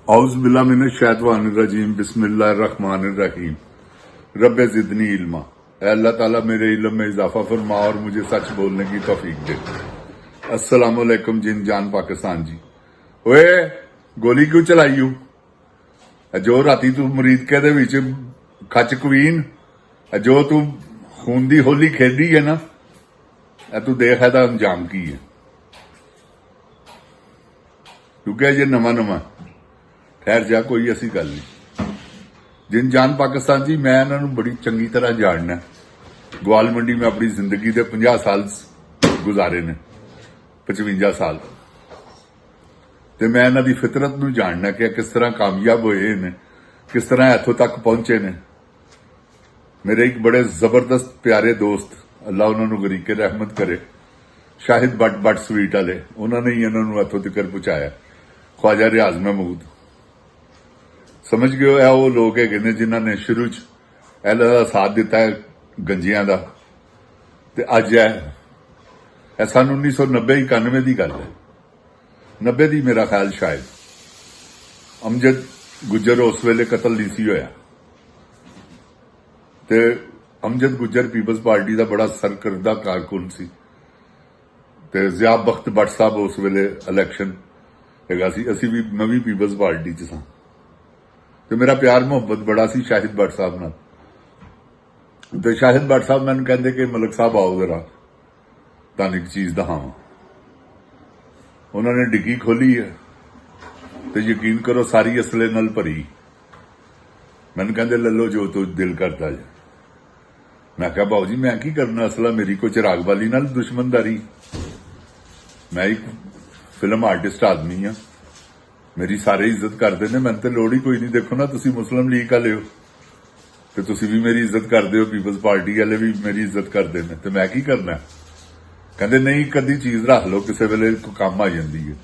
औज़ुबिल्लाह मिनश्शैतानिर्रजीम बिस्मिल्लाहिर्रहमानिर्रहीम रब्बे ज़िदनी इल्मा। ऐ अल्लाह ताला मेरे इल्म में इजाफा फरमा और मुझे सच बोलने की तौफीक दे। अस्सलाम वालेकुम जिन जान पाकिस्तान जी। ओए गोली क्यों चलाई हूं? जो राती तू मुरीद के दे विच खच क्वीन जो तू खून दी होली खेदी है ना, तू देख एदा अंजाम की है, क्योंकि ये नवा नवा खैर जा कोई ऐसी गल नहीं। जिन जान पाकिस्तान जी, मैं इन्होंने बड़ी चंगी तरह जानना। ग्वाल मंडी में अपनी जिंदगी के 50 साल गुजारे ने, 55 साल, तो मैं इन्हों की फितरत नूं जानना कि किस तरह कामयाब होए ने, किस तरह इत्थों तक पहुंचे ने। मेरे एक बड़े जबरदस्त प्यारे दोस्त, अल्लाह उन्होंने गरीके रहमत करे, शाहिद बट स्वीट वाले, उन्होंने ही इन्होंने इत्थों तक पहुंचाया। ख्वाजा रियाज महमूद समझ गए हो, वो लोग है जिन्होंने शुरू च इन्हां दा साथ दिता है गंजियां का। ते अज है सन 1990-91 की गल है, 90 की मेरा ख्याल शायद। अमजद गुज्जर उस वेले कतल नहीं सी होया, ते अमजद गुज्जर पीपल्स पार्टी का बड़ा सरकर्दा कारकुन सी, ते ज़िया बख्त भट्ट साहब उस वेले इलैक्शन हैगा सी, असीं भी नवी पीपल्स पार्टी च सां, तो मेरा प्यार मुहब्बत बड़ा सी शाहिद भट्ट साहब नाल। ते शाहिद भट्ट साहब मैनूं कहंदे कि मलिक साहब आओ जरा तुहानूं एक चीज दिखावां। उन्होंने डिग्गी खोली है, तो यकीन करो सारी असले नाल भरी। मैनूं कहंदे ले लो जो तो दिल करता है। मैं कहा भाऊ जी मैं की करना, असला मेरी कोई चिराग वाली नाल दुश्मनदारी। मैं एक फिल्म आर्टिस्ट आदमी हाँ, मेरी सारे इज्जत करते हैं, मैंने तो लोड़ ही कोई नहीं। देखो ना तुसी मुस्लिम लीग वाले हो, तो तुसी भी मेरी इज्जत करते हो, पीपल्स पार्टी वाले भी मेरी इज्जत करते हैं, तो मैं की करना। कहते नहीं कदी चीज रख लो, किसी वेले काम आ जाती है।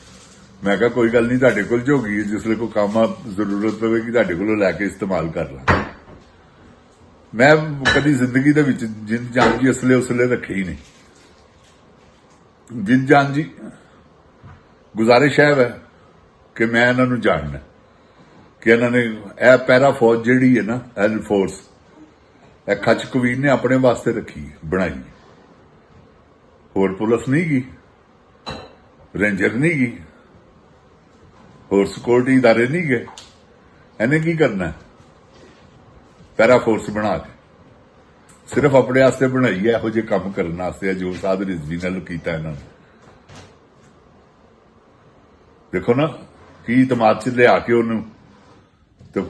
मैं कहा कोई गल नहीं, तुहाडे कोल जो होगी जिसले कोई काम जरूरत पवेगी तुहाडे कोलों लैके इस्तेमाल कर ला। मैं कदी जिंदगी दे विच जिन जान जी असले उसले रखे ही नहीं। जिन जान जी गुजारिश है कि मैं इन्हों जानना कि इन्होंने यह पैरा फौज जिहड़ी है ना, एयर फोर्स, खच कवीन ने अपने वास्ते रखी बनाई, होर पुलिस नहीं गई, रेंजर नहीं गई, होर सिक्योरिटी इदारे नहीं गए। इन्हें की करना है? पैरा फोर्स बना के सिर्फ अपने वास्ते बनाई है, यहो जिहे काम करने वास्ते जो साध रिजवी ने कीता इन्होंने। देखो ना की तमाद च लिया के उन्होंने तो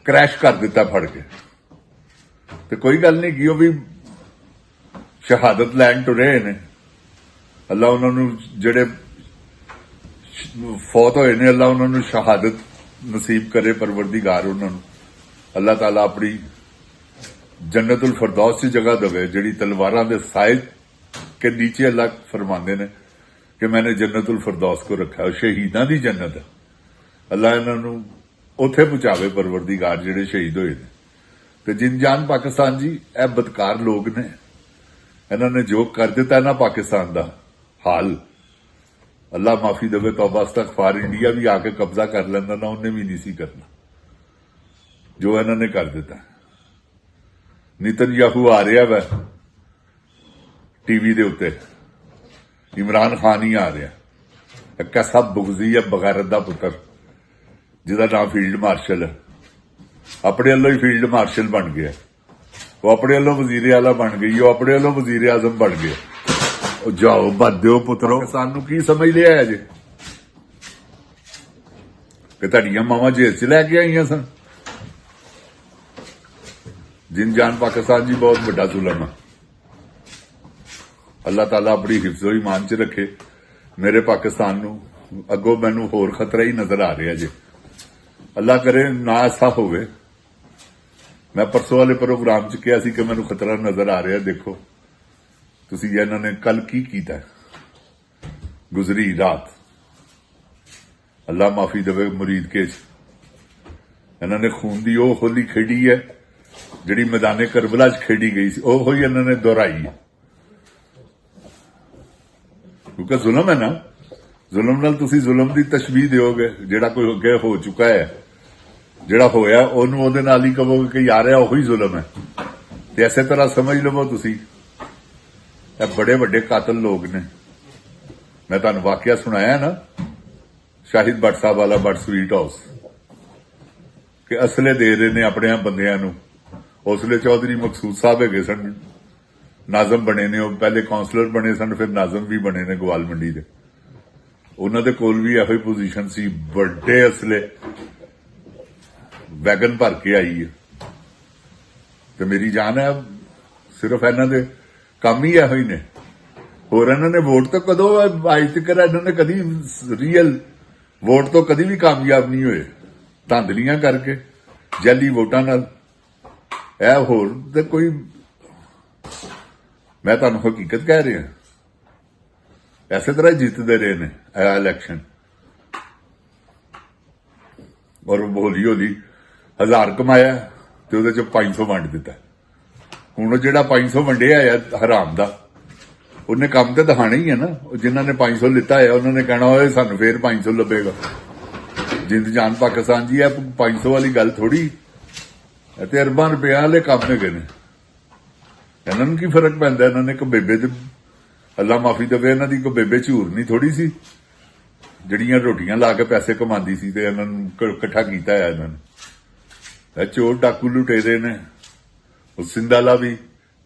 क्रैश कर दिता फड़ के। तो कोई गल नहीं की, भी शहादत लैन टुरे ने। अल्लाह उन्होंने जेड़े फौत होए ने, अल्लाह उन्होंने शहादत नसीब करे परवरदिगार उन्होंने। अल्लाह ताला अपनी जन्नतुल फरदौस च जगह दवे, जिहड़ी तलवारां दे साए के नीचे अल्लाह फरमांदे ने कि मैंने जन्नतुल फरदौस को रखा है, शहीदां दी जन्नत है। अल्लाह इन्हों उत्थे पहुंचावे परवरदिगार जिहड़े शहीद होए ने। ते जिन जान पाकिस्तान जी, यह बदकार लोग ने, इन्होंने जो कर दिता ना पाकिस्तान का हाल, अल्लाह माफी देवे, तौबा इस्तगफार। इंडिया भी आके कब्जा कर लेंदा ना, उन्हें भी नहीं सी करना जो इन्होंने कर दिता। नेतन्याहू आ रहा वै टीवी दे उत्ते, इमरान खान ही आ रहा, एक कैसा बुगजी है, बगैरत दा पुत्र, जिहदा नाम फील्ड मार्शल है। अपने वालों ही फील्ड मार्शल बन गया, वो अपने वालों वजीर आला बन गई, वो अपने वालों वजीर आजम बन गया। जाओ बदो पुत्रो, सानू की समझ लिया है जे कि तुहाडियां मावां जेल च लैके आईयां सन। जिन जान पाकिस्तान जी बहुत बड़ा जुल्म है। अल्लाह ताला अपनी हिफ्जो ईमान च रखे मेरे पाकिस्तान नू। अगों मैनू होर खतरा ही नजर आ रहा जे, अल्लाह करे ना ऐसा होवे। मैं परसों वाले प्रोग्राम च कहा कि मैनू खतरा नजर आ रहा। देखो तुसी इन्होंने कल की कीता गुजरी रात, अल्लाह माफी देवे मुरीद के इन्होंने खून की वो होली खेडी है जिहड़ी मैदाने करबला च खेडी गई सी, वो ही इन्होंने दोहराई है। क्योंकि जुल्म है ना, ਜ਼ੁਲਮ ਨਾਲ ਤੁਸੀਂ ਜ਼ੁਲਮ ਦੀ ਤਸ਼ਬੀਹ ਦਿਓਗੇ। ਜਿਹੜਾ ਕੋਈ ਅੱਗੇ ਹੋ ਚੁੱਕਾ ਹੈ, ਜਿਹੜਾ ਹੋਇਆ ਉਹਨੂੰ ਉਹਦੇ ਨਾਲ ਹੀ ਕਹੋਗੇ ਕਿ ਯਾਰ ਇਹ ਉਹੀ ਜ਼ੁਲਮ ਹੈ। ਤੇ ਇਸੇ ਤਰ੍ਹਾਂ ਸਮਝ ਲਵੋ ਤੁਸੀਂ, ਇਹ ਬੜੇ ਵੱਡੇ ਕਾਤਲ ਲੋਕ ਨੇ। ਮੈਂ ਤੁਹਾਨੂੰ ਵਾਕਿਆ ਸੁਣਾਇਆ ਨਾ ਸ਼ਾਹਿਦ ਭੱਟ ਸਾਹਿਬ ਵਾਲਾ, ਭੱਟ ਸਵੀਟ ਹਾਊਸ, ਕਿ ਅਸਲੇ ਦੇ ਰਹੇ ਨੇ ਆਪਣੇ ਬੰਦਿਆਂ ਨੂੰ। ਉਸ ਵੇਲੇ ਚੌਧਰੀ ਮਕਸੂਦ ਸਾਹਿਬ ਹੈਗੇ ਸਨ, ਨਾਜ਼ਮ ਬਣੇ ਨੇ, ਉਹ ਪਹਿਲੇ ਕਾਉਂਸਲਰ ਬਣੇ ਸਨ, ਫਿਰ ਨਾਜ਼ਮ ਵੀ ਬਣੇ ਨੇ ਗਵਾਲ ਮੰਡੀ ਦੇ। ਉਹਨਾਂ ਦੇ ਕੋਲ ਵੀ ਇਹੋ ਹੀ ਪੋਜੀਸ਼ਨ ਸੀ, ਵੱਡੇ ਅਸਲੇ ਵੈਗਨ ਭਰ ਕੇ ਆਈ ਹੈ। ਤੇ ਮੇਰੀ ਜਾਨ ਹੈ ਸਿਰਫ ਇਹਨਾਂ ਦੇ ਕੰਮ ਹੀ ਇਹੋ ਹੀ ਨੇ। ਹੋਰ ਇਹਨਾਂ ਨੇ ਵੋਟ ਤਾਂ ਕਦੋਂ ਅੱਜ ਤੱਕ ਇਹਨਾਂ ਨੇ ਕਦੀ ਰੀਅਲ ਵੋਟ ਤੋਂ ਕਦੀ ਵੀ ਕਾਮਯਾਬ ਨਹੀਂ ਹੋਏ, ਧਾਂਦਲੀਆਂ ਕਰਕੇ, ਜੈਲੀ ਵੋਟਾਂ ਨਾਲ। ਇਹ ਹੋਰ ਤੇ ਕੋਈ, ਮੈਂ ਤੁਹਾਨੂੰ ਹਕੀਕਤ ਕਹਿ ਰਿਹਾ, ਐਸੇ ਤਰ੍ਹਾਂ ਜਿੱਤਦੇ ਰਹੇ ਨੇ ਇਹ ਇਲੈਕਸ਼ਨ। ਔਰ ਹੌਲੀ ਹੌਲੀ 1000 ਕਮਾਇਆ ਤੇ ਉਹਦੇ ਚ 500 ਵੰਡ ਦਿੱਤਾ। ਹੁਣ ਉਹ ਜਿਹੜਾ 500 ਵੰਡਿਆ ਹੈ ਹਰਾਮ ਦਾ, ਉਹਨੇ ਕੰਮ ਤੇ ਦਿਖਾਣਾ ਹੀ ਹੈ ਨਾ। ਉਹ ਜਿਨ੍ਹਾਂ ਨੇ 500 ਲਿੱਤਾ ਹੈ ਉਹਨਾਂ ਨੇ ਕਹਿਣਾ ਓਏ ਸਾਨੂੰ ਫੇਰ 500 ਲੱਭੇਗਾ। ਜਿੰਦ ਜਾਨ ਪਾਕਿਸਤਾਨ ਜੀ, ਇਹ 500 ਵਾਲੀ ਗੱਲ ਥੋੜੀ, ਤੇ ਅਰਬਾਂ ਰੁਪਇਆ ਵਾਲੇ ਕੰਮ ਹੈਗੇ ਨੇ। ਇਹਨਾਂ ਨੂੰ ਕੀ ਫਰਕ ਪੈਂਦਾ? ਇਹਨਾਂ ਨੇ ਬੇਬੇ ਤੇ ਅੱਲਾ ਮਾਫੀ ਦੇਵੇ, ਇਹਨਾਂ ਦੀ ਕੋਈ ਬੇਬੇ ਝੂਰ ਨਹੀਂ ਥੋੜੀ ਸੀ, ਜਿਹੜੀਆਂ ਰੋਟੀਆਂ ਲਾ ਕੇ ਪੈਸੇ ਕਮਾਉਂਦੀ ਸੀ, ਤੇ ਇਹਨਾਂ ਨੂੰ ਇਕੱਠਾ ਕੀਤਾ ਹੈ ਇਹਨਾਂ ਨੇ। ਇਹ ਚੋਰ ਡਾਕੂ ਲੁਟੇਰੇ ਨੇ, ਉਹ ਸਿੰਦਾਲਾ ਵੀ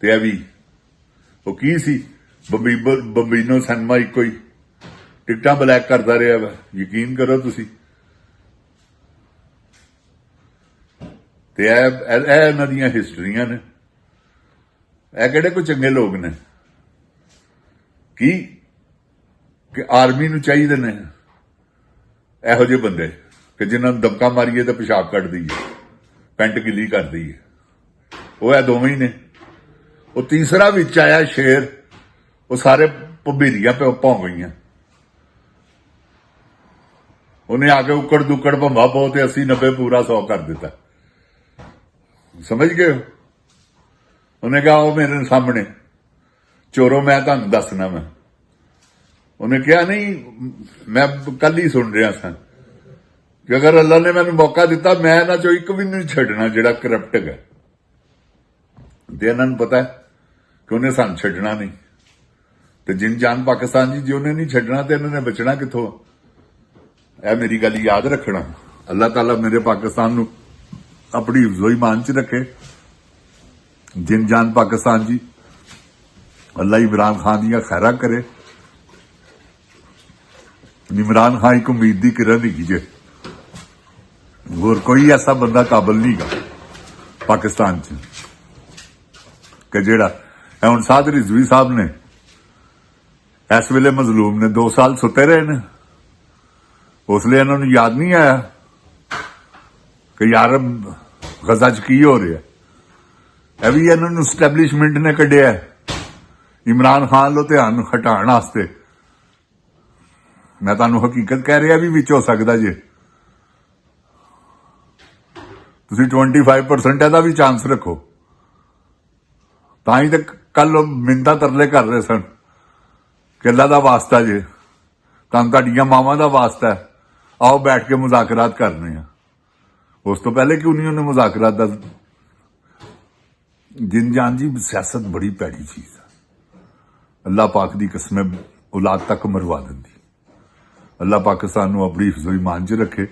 ਤੇ ਇਹ ਵੀ। ਉਹ ਕੀ ਸੀ, ਬੰਬੀਨੋ ਸਿਨੇਮਾ ਇੱਕੋ ਹੀ, ਟਿਕਟਾਂ ਬਲੈਕ ਕਰਦਾ ਰਿਹਾ ਵਾ। ਯਕੀਨ ਕਰੋ ਤੁਸੀਂ। ਤੇ ਇਹ ਇਹਨਾਂ ਦੀਆਂ ਹਿਸਟਰੀਆਂ ਨੇ। ਇਹ ਕਿਹੜੇ ਕੋਈ ਚੰਗੇ ਲੋਕ ਨੇ ਕਿ ਆਰਮੀ ਨੂੰ ਚਾਹੀਦੇ ਨੇ ਇਹੋ ਜਿਹੇ ਬੰਦੇ ਕਿ ਜਿਨ੍ਹਾਂ ਨੂੰ ਦਬਕਾ ਮਾਰੀਏ ਤਾਂ ਪਿਸ਼ਾਬ ਕੱਢ ਦਈਏ, ਪੈਂਟ ਗਿੱਲੀ ਕਰ ਦਈਏ। ਉਹ ਇਹ ਦੋਵੇਂ ਹੀ ਨੇ। ਉਹ ਤੀਸਰਾ ਵਿੱਚ ਆਇਆ ਸ਼ੇਰ, ਉਹ ਸਾਰੇ ਭੰਬੀਰੀਆਂ ਭੌਂ ਗਈਆਂ। ਉਹਨੇ ਆ ਕੇ ਉੱਕੜ ਦੁੱਕੜ ਭੰਬਾ ਪਾਓ ਤੇ 80 90 ਪੂਰਾ 100 ਕਰ ਦਿੱਤਾ। ਸਮਝ ਗਏ? ਉਹਨੇ ਕਿਹਾ ਉਹ ਮੇਰੇ ਸਾਹਮਣੇ ਚੋਰੋ, ਮੈਂ ਤੁਹਾਨੂੰ ਦੱਸਣਾ। ਮੈਂ ਉਹਨੇ ਕਿਹਾ ਨਹੀਂ, ਮੈਂ ਕੱਲ ਹੀ ਸੁਣ ਰਿਹਾ ਸਾਂ ਕਿ ਅਗਰ ਅੱਲਾ ਨੇ ਮੈਨੂੰ ਮੌਕਾ ਦਿੱਤਾ, ਮੈਂ ਇਹਨਾਂ ਚੋਂ ਇੱਕ ਵੀ ਨਹੀਂ ਛੱਡਣਾ ਜਿਹੜਾ ਕਰਪਟ ਹੈ। ਤੇ ਇਹਨਾਂ ਨੂੰ ਪਤਾ ਕਿ ਉਹਨੇ ਸਾਨੂੰ ਛੱਡਣਾ ਨਹੀਂ। ਤੇ ਜਿੰਨ ਜਾਨ ਪਾਕਿਸਤਾਨ ਜੀ, ਜੇ ਉਹਨੇ ਨਹੀਂ ਛੱਡਣਾ ਤੇ ਇਹਨਾਂ ਨੇ ਬਚਣਾ ਕਿੱਥੋਂ? ਇਹ ਮੇਰੀ ਗੱਲ ਯਾਦ ਰੱਖਣਾ। ਅੱਲਾਹ ਤਾਲਾ ਮੇਰੇ ਪਾਕਿਸਤਾਨ ਨੂੰ ਆਪਣੀ ਹਿਫਜ਼ੋ ਈਮਾਨ ਚ ਰੱਖੇ। ਜਿੰਨ ਜਾਨ ਪਾਕਿਸਤਾਨ ਜੀ, ਅੱਲਾਹ ਇਮਰਾਨ ਖਾਨ ਦੀਆਂ ਖੈਰਾਂ ਕਰੇ। इमरान खान एक उम्मीद की किरण हैगी जे, होर कोई ऐसा बंदा काबल नहीं गा पाकिस्तान च कि जेड़ा हुण साद रिजवी साहब ने इस वेले मजलूम ने 2 साल सुते रहे ने। उसले इन्होंने याद नहीं आया कि यार गजा च की हो रहा है। भी इन्होंने स्टैबलिशमेंट ने कढ़िया इमरान खान लो ध्यान हटाने वास्ते। मैं तुहानू हकीकत कह रहा भी विच हो सकता जे, तुसीं 25% ਇਹਦਾ भी चांस रखो। ਤਾਂ ਹੀ ਤਾਂ ਕੱਲ ਮਿੰਤਾ ਤਰਲੇ कर रहे सन कि अल्लाह दा वास्ता जे, ਤੁਹਾਡੀਆਂ ਮਾਵਾਂ ਦਾ वास्ता है, आओ बैठ के मुज़ाकरात करने हैं। उस तो पहले क्यों नहीं उन्हें मुज़ाकरात दा? जिन जान जी, सियासत बड़ी भैड़ी चीज है। अल्लाह पाक दी कसम औलाद तक मरवा देंदी। अल्लाह पाकिस्तान नूं अपनी हिफ्ज़ो ईमान च रखे।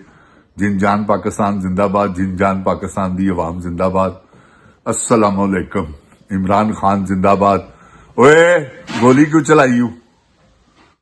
जिन जान पाकिस्तान जिंदाबाद, जिन जान पाकिस्तान दी अवाम जिंदाबाद। अस्सलाम वालेकुम। इमरान खान जिंदाबाद। ओए गोली क्यों चलाई?